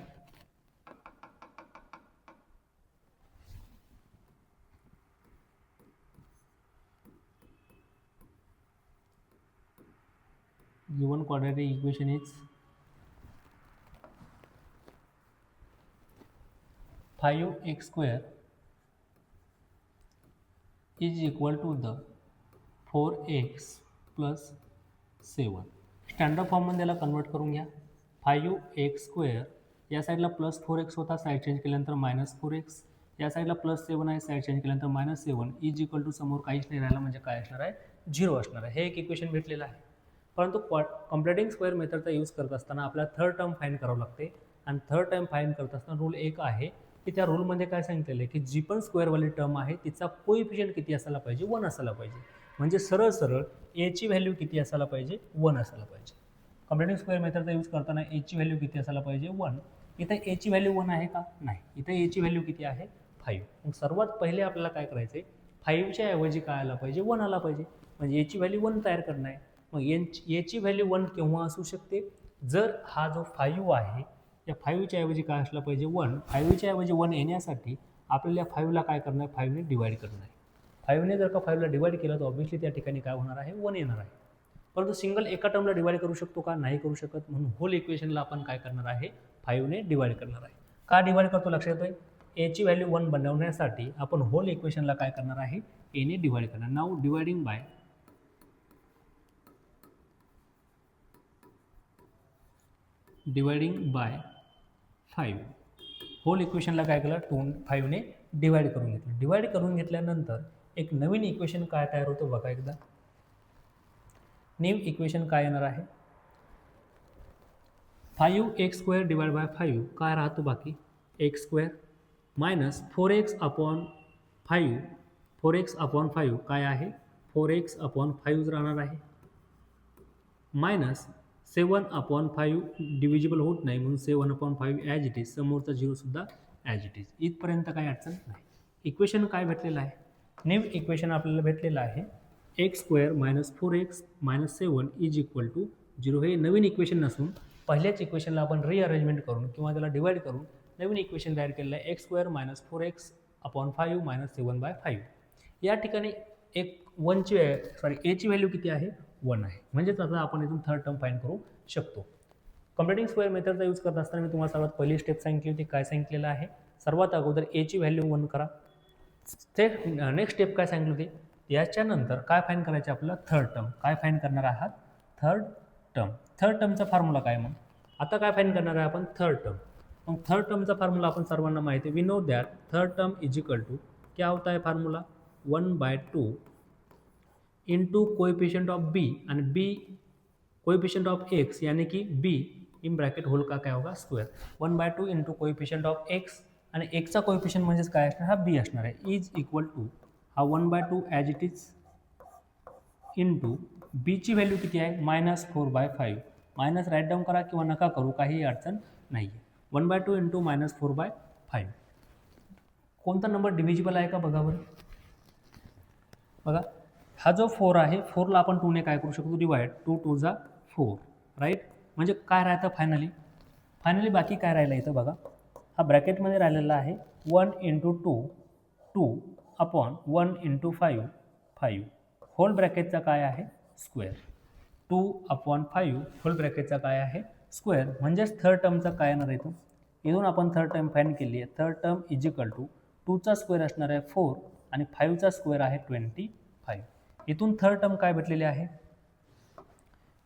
Given quadratic equation is 5x² is equal to the 4x plus 7. Standard फॉर्ममध्ये याला कन्वर्ट करून घ्या. 5x² या साईडला प्लस 4x होता, साईड चेंज केल्यानंतर मायनस 4x, या साईडला प्लस 7 आहे, साईड चेंज केल्यानंतर मायनस 7 इज इक्वल टू समोर काहीच नाही राहिलं म्हणजे काय असणार आहे? 0 असणार आहे. हे एक इक्वेशन भेटलेलं आहे. परंतु कॉम्प्युटिंग स्क्वेअर मेथडचा यूज करत असताना आपल्याला थर्ड टर्म फाईंड करावं लागते आणि थर्ड टर्म फाईंड करत असताना रूल एक आहे की त्या रूलमध्ये काय सांगितलेलं आहे की जी पण स्क्वेअरवाली टर्म आहे तिचा कोइफिशियंट किती असायला पाहिजे? 1 असायला पाहिजे. म्हणजे सरळ सरळ एची व्हॅल्यू किती असायला पाहिजे? 1 असायला पाहिजे. कॉम्प्युटिंग स्क्वेअर मेथडचा यूज करताना एची व्हॅल्यू किती असायला पाहिजे? 1. इथं एची व्हॅल्यू 1 आहे का? नाही. इथं एची व्हॅल्यू किती आहे? 5. मग सर्वात पहिले आपल्याला काय करायचं आहे? 5च्या ऐवजी काय आला पाहिजे? 1 आला पाहिजे. म्हणजे एची व्हॅल्यू 1 तयार करणं आहे. मग एची व्हॅल्यू 1 केव्हा असू शकते? जर हा जो 5 आहे या 5च्या ऐवजी काय असलं पाहिजे? 1. 5च्या ऐवजी 1 येण्यासाठी आपल्याला या 5ला काय करणं आहे? 5ने डिवाईड करणं आहे. 5ने जर का 5ला डिवाईड केलं तर ऑब्व्हियसली त्या ठिकाणी काय होणार आहे? 1 येणार आहे. परंतु सिंगल एका टर्मला डिवाईड करू शकतो का? नाही करू शकत. म्हणून होल इक्वेशनला आपण काय करणार आहे? 5ने डिवाईड करणार आहे. का डिवाईड करतो लक्षात येतोय? एची व्हॅल्यू 1 बनवण्यासाठी आपण होल इक्वेशनला काय करणार आहे? एने डिवाईड करणार. Now dividing by 5. होल इक्वेशनला काय केलं? 5ने डिवाईड करून घेतलं. डिवाईड करून घेतल्यानंतर एक नवीन इक्वेशन काय तयार होतं बघा एकदा. न्यू इक्वेशन काय येणार आहे? 5x² डिवाइड बाय 5 काय राहतो बाकी? x² minus 4x upon 5. 4x upon 5 काय आहे? 4x अपॉन 5 राहणार आहे. मायनस 7 अपॉन 5 डिव्हिजिबल होत नाही म्हणून 7 अपॉन 5 ॲज इट इज. समोरचा 0 सुद्धा ॲज इट इज. इथपर्यंत काही अडचण नाही. इक्वेशन काय भेटलेलं आहे? न्यू इक्वेशन आपल्याला भेटलेलं आहे x² minus 4x minus 7 is equal to 0. हे नवीन इक्वेशन नसून पहिल्याच इक्वेशनला आपण रिअरेंजमेंट करून किंवा त्याला डिवाईड करून नवीन इक्वेशन तयार केलेलं आहे. x² minus 4x upon 5 minus 7 bye 5. या ठिकाणी एची व्हॅल्यू किती आहे? 1 आहे. म्हणजेच आता आपण इथून थर्ड टर्म फाईंड करू शकतो. कॉम्प्युटिंग स्क्वेअर मेथडचा यूज करत असताना मी तुम्हाला सर्वात पहिली स्टेप सांगितली होती. काय सांगितलेलं आहे? सर्वात अगोदर एची व्हॅल्यू 1 करा. ते नेक्स्ट स्टेप काय सांगितली होती? याच्यानंतर काय फाईंड करायचे आपल्याला? Third term. काय फाईंड करणार आहात? Third term. थर्ड टर्मचा फॉर्म्युला काय मग? आता काय फाईंड करणार आहे आपण? Third term. मग थर्ड टर्मचा फॉर्म्युला आपण सर्वांना माहिती आहे. We know that third term is equal to क्या होता है formula? 1/2 into coefficient of b आणि बी कोएफिशिएंट ऑफ एक्स यानी कि बी इन ब्रैकेट होल का क्या होगा? Square. 1/2 into coefficient of x आणि एक्सचा कोएफिशिएंट म्हणजेच काय असणार? हा बी असणार आहे. इज इक्वल टू हा 1/2 ॲज इट इज इंटू बीची व्हॅल्यू किती आहे? -4/5. मायनस राईट डाऊन करा किंवा नका करू, काही अडचण नाही आहे. 1/2 इंटू -4/5. कोणता नंबर डिव्हिजिबल आहे का बघा बरं. बघा हा जो 4 आहे, 4ला आपण 2ने काय करू शकतो? डिवाइड. 2 2 जा 4 राईट. म्हणजे काय राहतं फायनली बाकी काय राहिलं इथं बघा. हा ब्रॅकेटमध्ये राहिलेला आहे 1 इंटू 2 2 अपॉन 1 इंटू 5 5 होल ब्रॅकेटचा काय आहे? स्क्वेअर. 2 अपॉन 5 होल ब्रॅकेटचा काय आहे? स्क्वेअर. म्हणजेच थर्ड टर्मचा काय येणार आहे? इथून आपण थर्ड टर्म फाईंड केली आहे. Third term is equal to 2चा स्क्वेअर असणार आहे 4 आणि 5चा स्क्वेअर आहे 25. इथून थर्ड टर्म काय भेटलेली आहे?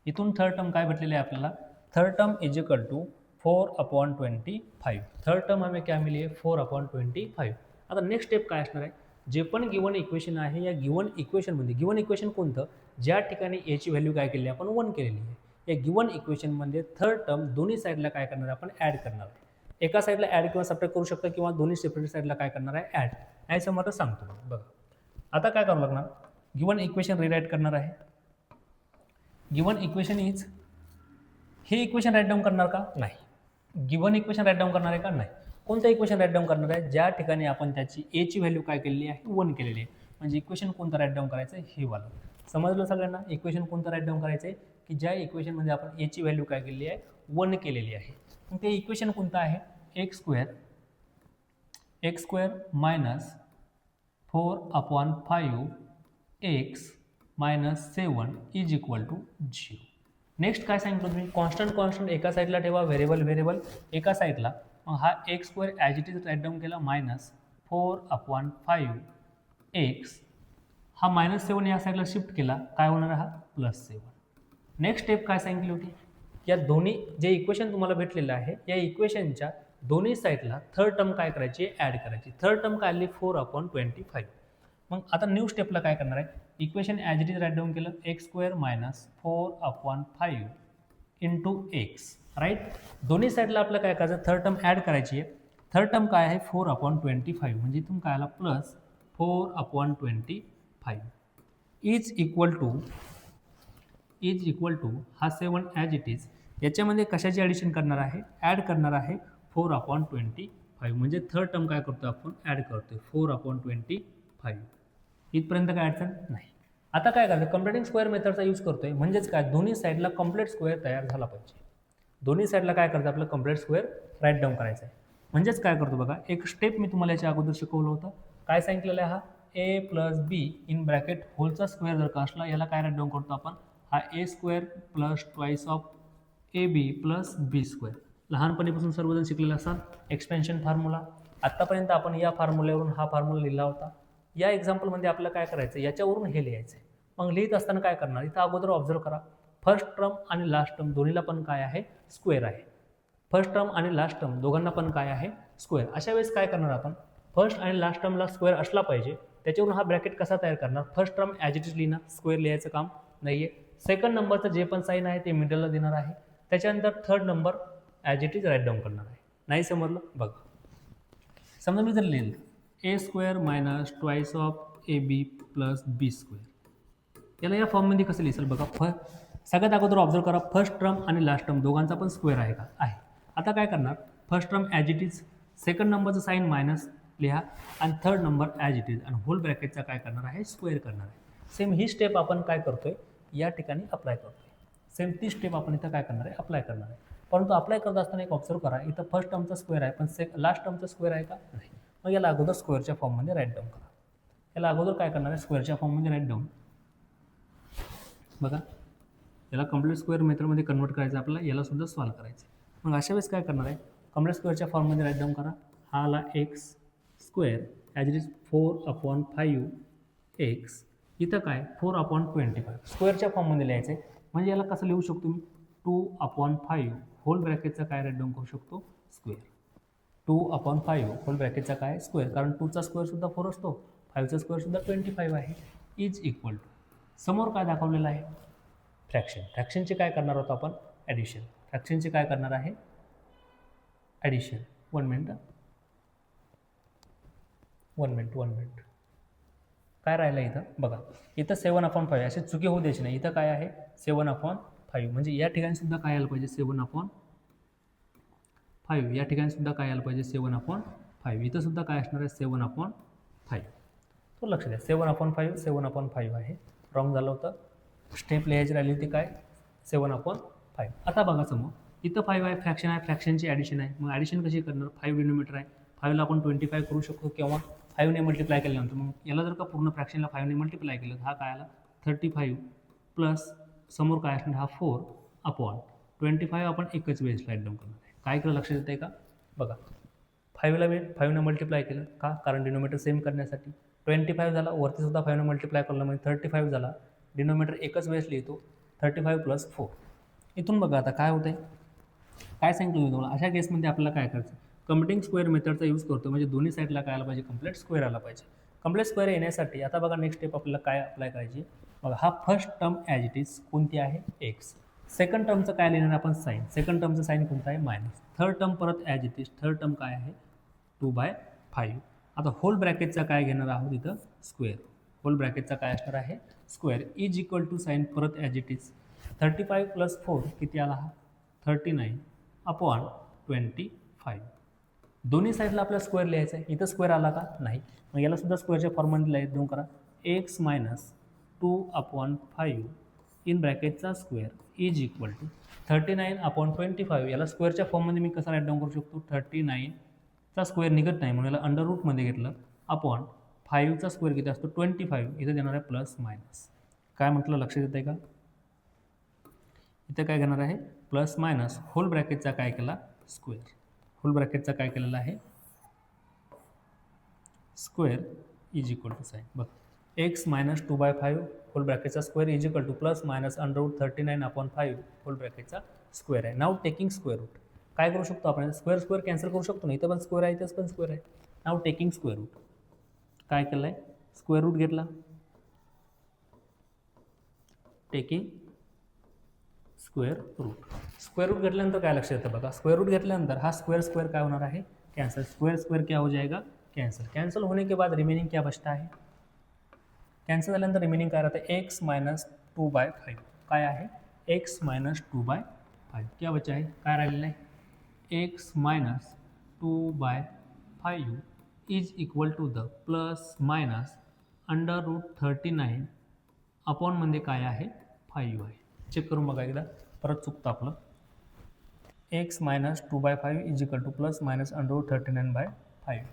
इथून थर्ड टर्म काय भेटलेली आहे आपल्याला? Third term is equal to 4/25. Third term हमें क्या मिली है? 4/25. आता नेक्स्ट स्टेप काय असणार आहे? जे पण गिवन इक्वेशन आहे या गिवन इक्वेशनमध्ये, गिवन इक्वेशन कोणतं? ज्या ठिकाणी एची व्हॅल्यू काय केली आपण? 1 केलेली आहे. या गिवन इक्वेशनमध्ये थर्ड टर्म दोन्ही साईडला काय करणार आहे आपण? ॲड करणार आहे. एका साईडला ॲड किंवा सबट्रॅक्ट करू शकता किंवा दोन्ही सेपरेट साईडला काय करणार आहे? ॲड. याचं मग सांगतो बघा. आता काय करावं लागणार? गिवन इक्वेशन रिराईट करणार आहे. गिवन इक्वेशन इज, हे इक्वेशन राईट डाऊन करणार का? नाही. गिवन इक्वेशन राईट डाऊन करणार आहे का? नाही. कोणतं इक्वेशन राईट डाऊन करणार आहे? ज्या ठिकाणी आपण त्याची एची व्हॅल्यू काय केलेली आहे? 1 केलेली आहे. म्हणजे इक्वेशन कोणतं राईट डाऊन करायचं आहे? हे वाला. समजलं सगळ्यांना? इक्वेशन कोणतं राईट डाऊन करायचं आहे? की ज्या इक्वेशनमध्ये आपण एची व्हॅल्यू काय केलेली आहे 1 केलेली आहे. मग ते इक्वेशन कोणतं आहे x square minus 4/5 x minus 7 is equal to 0. Next काय सांगितलं तुम्ही कॉन्स्टंट एका साईडला ठेवा, व्हेरिएबल एका साईडला. मग हा x square as it is right down केला मायनस 4/5 एक्स, हा -7 या साईडला शिफ्ट केला, काय होणार हा +7. नेक्स्ट स्टेप काय सांगितली होती या दोन्ही जे इक्वेशन तुम्हाला भेटलेलं आहे या इक्वेशनच्या दोन्ही साईडला थर्ड टर्म काय करायची ॲड करायची. थर्ड टर्म काय आली 4/25. मग आता न्यू स्टेपला काय करणार आहे equation as it is right down केलं x square minus 4/5 into x, right. दोन्ही साईडला आपलं काय करायचं थर्ड टर्म ॲड करायची आहे. थर्ड टर्म काय आहे 4/25 म्हणजे इथून काय आला प्लस 4/25 इज इक्वल टू हा 7 ॲज इट इज. याच्यामध्ये कशाची ॲडिशन करणार आहे ॲड करणार आहे 4/25 म्हणजे थर्ड टर्म काय करतो आपण ॲड करतोय 4/25. इथपर्यंत काय अडचण नाही. आता काय करायचं कम्प्लिटिंग स्क्वेअर मेथडचा यूज करतोय म्हणजेच काय दोन्ही साईडला कम्प्लीट स्क्वेअर तयार झाला पाहिजे. दोन्ही साईडला काय करायचं आपलं कम्प्लीट स्क्वेअर राईट डाऊन करायचं आहे. म्हणजेच काय करतो बघा एक स्टेप मी तुम्हाला याच्या अगोदर शिकवलं होतं. काय सांगितलेलं आहे हा a plus b in bracket होलचा स्क्वेअर जर का असला याला काय राईट डाऊन करतो आपण हा a square plus twice of a b plus b square. लहानपणीपासून सर्वजण शिकलेलं असाल एक्सपेन्शन फॉर्म्युला. आत्तापर्यंत आपण या फॉर्म्युल्यावरून हा फॉर्म्युला लिहिला होता. या एक्झाम्पलमध्ये आपल्याला काय करायचं याच्यावरून हे लिहायचं आहे. मग लिहित असताना काय करणार इथं अगोदर ऑब्झर्व करा फर्स्ट टर्म आणि लास्ट टर्म दोन्हीला पण काय आहे स्क्वेअर आहे. फर्स्ट टर्म आणि लास्ट टर्म दोघांना पण काय आहे स्क्वेअर. अशा वेळेस काय करणार आपण फर्स्ट आणि लास्ट टर्मला स्क्वेअर असला पाहिजे त्याच्यावरून हा ब्रॅकेट कसा तयार करणार first term as it is लिहिणार स्क्वेअर लिहायचं काम नाही आहे. सेकंड नंबरचं जे पण साईन आहे ते मिडलला देणार आहे. त्याच्यानंतर third number as it is right down करणार आहे. नाही समजलं बघा समजा मी जर लिहिलं a square minus twice of a b plus b square याला या फॉर्ममध्ये कसं लिहिसल बघा. सगळ्यात अगोदर ऑब्झर्व करा फर्स्ट टर्म आणि लास्ट टर्म दोघांचा पण स्क्वेअर आहे का आहे. आता काय करणार first term as it is second नंबरचं साईन मायनस लिहा आणि third number as it is आणि होल ब्रॅकेटचा काय करणार आहे स्क्वेअर करणार आहे. सेम ही स्टेप आपण काय करतोय या ठिकाणी अप्लाय करतोय. सेम ती स्टेप आपण इथं काय करणार आहे अप्लाय करणार आहे. परंतु अप्लाय करत असताना एक ऑब्झर्व करा इथं फर्स्ट टर्मचा स्क्वेअर आहे पण लास्ट टर्मचा स्क्वेअर आहे का नाही. मग याला अगोदर स्क्वेअरच्या फॉर्ममध्ये राईट डाऊन करा. याला अगोदर काय करणार आहे स्क्वेअरच्या फॉर्ममध्ये राईट डाऊन बघा. याला कम्प्लीट स्क्वेअर मेथडमध्ये कन्वर्ट करायचं आपल्याला याला सुद्धा सॉल्व करायचं. मग अशा वेळेस काय करणार आहे कम्प्लीट स्क्वेअरच्या फॉर्ममध्ये राईट डाऊन करा. हा आला x square as it is 4/5 x इथं काय 4/25 स्क्वेअरच्या फॉर्ममध्ये लिहायचं आहे. म्हणजे याला कसं लिहू शकतो मी 2/5 होल ब्रॅकेटचा काय राईट डाऊन करू शकतो स्क्वेअर. 2/5 होल ब्रॅकेटचा काय स्क्वेअर कारण 2चा स्क्वेअरसुद्धा 4 असतो 5चा स्क्वेअरसुद्धा 25 आहे इज इक्वल टू समोर काय दाखवलेलं आहे फ्रॅक्शन. फ्रॅक्शनचे काय करणार आहोत आपण ॲडिशन. फ्रॅक्शनचे काय करणार आहे ॲडिशन. 1 मिनिट काय राहिलं इथं बघा इथं 7/5 अशी चुकी होऊ द्यायची नाही. इथं काय आहे 7/5 म्हणजे या ठिकाणी सुद्धा काय आलं पाहिजे 7/5 या ठिकाणी सुद्धा काय आलं पाहिजे 7/5 इथं सुद्धा काय असणार आहे 7/5. तो लक्ष द्या 7/5 आहे. रॉंग झालं होतं स्टेप लिहायची राहिली होती काय 7/5. आता बघा समोर इथं 5 आहे फ्रॅक्शन आहे फ्रॅक्शनची ॲडिशन आहे. मग ॲडिशन कशी करणार 5 डिनोमिनेटर आहे 5ला आपण 25 करू शकतो किंवा 5ने मल्टिप्लाय केल्यानंतर मग याला जर का पूर्ण फ्रॅक्शनला 5ने मल्टिप्लाय केलं हा काय आला 35 प्लस समोर काय असणार हा 4/25 आपण एकच वेळेस राईट डाऊन करणार आहे. काय केलं लक्षात येतं आहे का बघा 5ला मी 5ने मल्टिप्लाय केलं का कारण डिनोमिनेटर सेम करण्यासाठी 25 झाला वरती सुद्धा 5ने मल्टिप्लाय केलं म्हणजे 35 झाला. डिनोमिनेटर एकच वेळेस लिहितो 35 + 4. इथून बघा आता काय होतं आहे काय सांगितलं मी तुम्हाला अशा केसमध्ये आपल्याला काय करायचं कम्प्लिटिंग स्क्वेअर मेथडचा यूज करतो म्हणजे दोन्ही साईडला काय आला पाहिजे कम्प्लीट स्क्वेअर आला पाहिजे. कम्प्लीट स्क्वेअर येण्यासाठी आता बघा नेक्स्ट स्टेप आपल्याला काय अप्लाय करायची बघा. हा first term as it is कोणती आहे एक्स. सेकंड टर्मचं काय लिहिणार आपण साईन. सेकंड टर्मचं साईन कोणतं आहे मायनस. थर्ड टर्म परत as it is third term काय आहे 2/5. आता होल ब्रॅकेटचा काय घेणार आहोत इथं स्क्वेअर. होल ब्रॅकेटचा काय असणार आहे square is equal to sign परत ॲज इट इज 35 + 4 किती आला हा 39/25. दोन्ही साईडला आपल्याला स्क्वेअर लिहायचं आहे. इथं स्क्वेअर आला का नाही. मग याला सुद्धा स्क्वेअरच्या फॉर्ममध्ये लिहायचं देऊन करा एक्स - 2/5 इन ब्रॅकेटचा स्क्वेअर इज इक्वल टू 39/25. याला स्क्वेअरच्या फॉर्ममध्ये मी कसा राईट डाऊन करू शकतो? 39चा स्क्वेअर निघत नाही म्हणून याला अंडर रूटमध्ये घेतलं. अपॉन 5चा स्क्वेअर किती असतो? 25. इथं देणार आहे प्लस मायनस. काय म्हटलं लक्षात येतं आहे का? इथं काय घेणार आहे? प्लस मायनस होल ब्रॅकेटचा काय केला? स्क्वेअर. होल ब्रॅकेटचा काय केलेला आहे? Square is equal to sign. बघ, x मायनस 2/5 होल ब्रॅकेटचा square is equal to plus minus under root 39/5 whole ब्रॅकेटचा स्क्वेअर आहे. Now taking square root. काय करू शकतो आपण? स्क्वेअर स्क्वेअर कॅन्सल करू शकतो ना. इथं पण स्क्वेअर आहे, इथंच पण स्क्वेअर आहे. Now taking square root. काय केलं आहे? स्क्वेअर रूट घेतला. Taking square root. Square root घेतल्यानंतर काय लक्षात येतं बघा? स्क्वेअर रूट घेतल्यानंतर हा स्क्वेअर स्क्वेअर काय होणार आहे? कैंसिल. स्क्वेअर स्क्वेअर क्या हो जाएगा? कैंसिल. कैंसिल होने के बाद रिमेनिंग क्या बचता है? कैंसिल झाल्यानंतर रिमेनिंग काय राहतं? x minus 2/5. काय आहे? x minus 2/5. क्या बचा आहे? काय राहिलेलं आहे? x minus 2/5 is equal to the plus minus under root 39 upon मध्ये काय आहे? 5 आहे. चेक करून बघा एकदा, परत चुकतं आपलं. x minus 2/5 is equal to plus minus under root 39/5.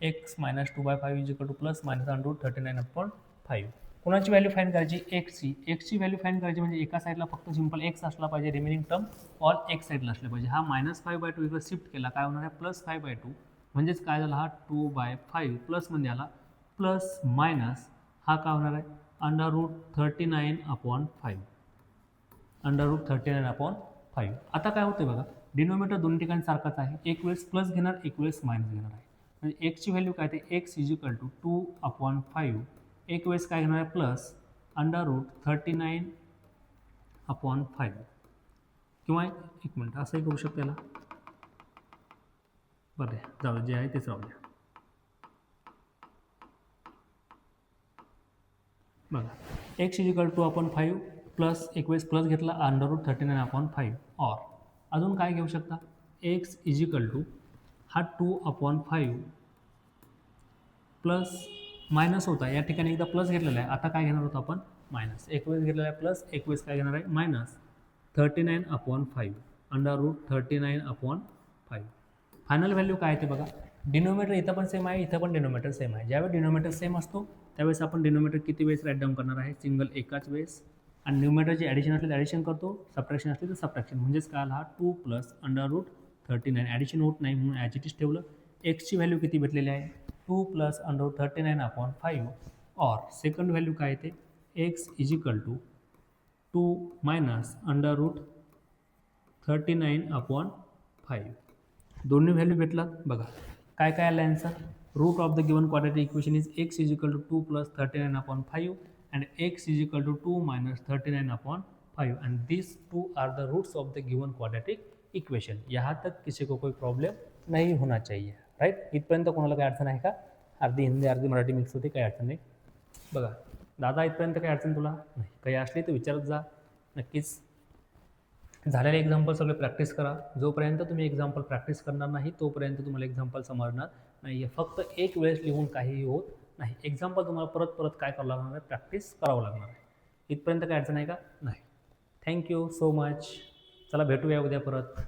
x minus 2/5 is equal to plus minus under root 39/5. कोणाची व्हॅल्यू फाईंड करायची? एक्सची. एक्सची व्हॅल्यू फाईंड करायची म्हणजे एका साईडला फक्त सिंपल एक्स असला पाहिजे, रिमेनिंग टर्म ऑल एक्स साईडला असले पाहिजे. हा -5/2 इकडे शिफ्ट केला, काय होणार आहे? +5/2. म्हणजेच काय झालं? हा 2/5 प्लसमध्ये आला प्लस मायनस हा काय होणार आहे? Under root 39/5. Under root 39/5. आता काय होते बघा? डिनोमिनेटर दोन्ही ठिकाणी सारखाच आहे. एक वेळेस प्लस घेणार, एक वेळेस मायनस घेणार आहे. म्हणजे एक्सची व्हॅल्यू काय ते? X is equal to 2/5. एक वेळेस काय घेणार आहे? Plus under root 39/5. किंवा एक मिनटं असंही करू शकतो याला. बरं जाऊ, जे आहे तेच राहू द्या. बघा, x is equal to 2/5 plus एक वेळेस प्लस घेतला अंडर रूट 39/5. और अजून काय घेऊ शकता? एक्स इज इक्वल टू हा 2/5 प्लस मायनस होता, या ठिकाणी एकदा प्लस घेतलेला आहे, आता काय घेणार होतो आपण? मायनस. एक वेळेस घेतलेला आहे प्लस, एक वेळेस काय घेणार आहे? Minus 39/5 under root 39/5. Final value काय आहे ते बघा. डिनोमिनेटर इथं पण सेम आहे, इथं पण डिनोमिनेटर सेम आहे. ज्यावेळी डिनोमिनेटर सेम असतो त्यावेळेस आपण डिनोमिनेटर किती वेळेस राईट डाऊन करणार आहे? सिंगल एकाच वेळेस. आणि न्यूमिनेटरची ॲडिशन असली तर ॲडिशन करतो, सबट्रॅक्शन असली तर सबट्रॅक्शन. म्हणजेच काय आला? हा 2 प्लस अंडर रूट 39. ॲडिशन होत नाही म्हणून ॲज इट इज ठेवलं. एक्सची व्हॅल्यू किती भेटलेली आहे? 2 प्लस अंडर रूट 39/5. और सेकंड व्हॅल्यू काय येते? X is equal to 2 minus under root 39/5. दोन्ही व्हॅल्यू भेटलात बघा. काय काय आलं answer? Root of the given quadratic equation is x is equal to 2 plus 39/5 and x is equal to 2 minus 39/5 and these two are the roots of the given quadratic equation. यहाँ तक किसी को कोई प्रॉब्लेम नहीं होना चाहिए. Right? इथपर्यंत कोणाला काही अडचण आहे का? अर्धी हिंदी अर्धी मराठी मिक्स होते, काही अडचण नाही. बघा दादा, इथपर्यंत काही अडचण तुला नाही? काही असली तर विचारत जा नक्कीच. झालेले एक्झाम्पल सगळे प्रॅक्टिस करा. जोपर्यंत तुम्ही एक्झाम्पल प्रॅक्टिस करणार नाही तोपर्यंत तुम्हाला एक्झाम्पल समजणार नाही आहे. फक्त एक वेळेस लिहून काहीही होत नाही. एक्झाम्पल तुम्हाला परत परत काय करावं लागणार आहे? प्रॅक्टिस करावं लागणार आहे. इथपर्यंत काय अडचण आहे का? नाही. Thank you so much. चला भेटूया उद्या परत.